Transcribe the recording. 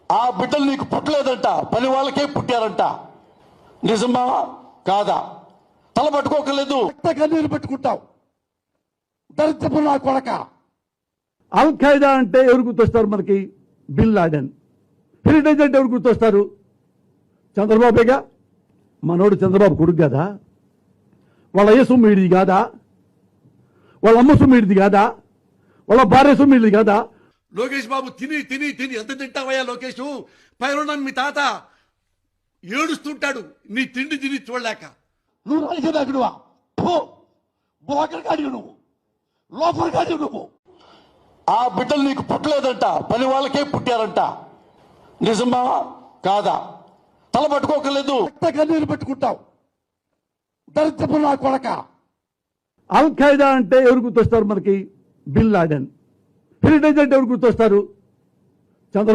ఆ బిడ్డలు నీకు పుట్టలేదంట, పని వాళ్ళకే పుట్టారంట. నిజమా కాదా? తల పట్టుకోకలేదు, కన్నీరు పెట్టుకుంటావు. దరిద్రపు నా కొడక. అల్ ఖైదా అంటే ఎవరు గుర్తొస్తారు మనకి? Bin Laden. హెరిటేజ్ అంటే ఎవరు గుర్తొస్తారు? చంద్రబాబేగా. మనోడు చంద్రబాబు కొడుకు కదా, వాళ్ళ అయ్య సొమ్ము వీడిది కాదా, వాళ్ళ అమ్మ సొమ్ము వీడిది కాదా, వాళ్ళ భార్య సొమ్ము వీడిది కాదా? లోకేష్ బాబు తిని తిని తిని ఎంత తింటావయ్యా లోకేష్? పైన మీ తాత ఏడుస్తుంటాడు నీ తిండి తిని చూడలేక. నువ్వు రాజకీయనాయకుడువా? బోకర్ కాడి నువ్వు, లోపల కాడి నువ్వు. ఆ బిడ్డలు నీకు పుట్టలేదంట, పని వాళ్ళకే పుట్టారంట. నిజమా కాదా? తల పట్టుకోకలేదు, కన్నీరు పెట్టుకుంటావు. దరిద్రపు నా కొడక. అల్ ఖైదా అంటే ఎవరు గుర్తొస్తారు మనకి? Bin Laden. హెరిటేజ్ అంటే ఎవరు గుర్తొస్తారు?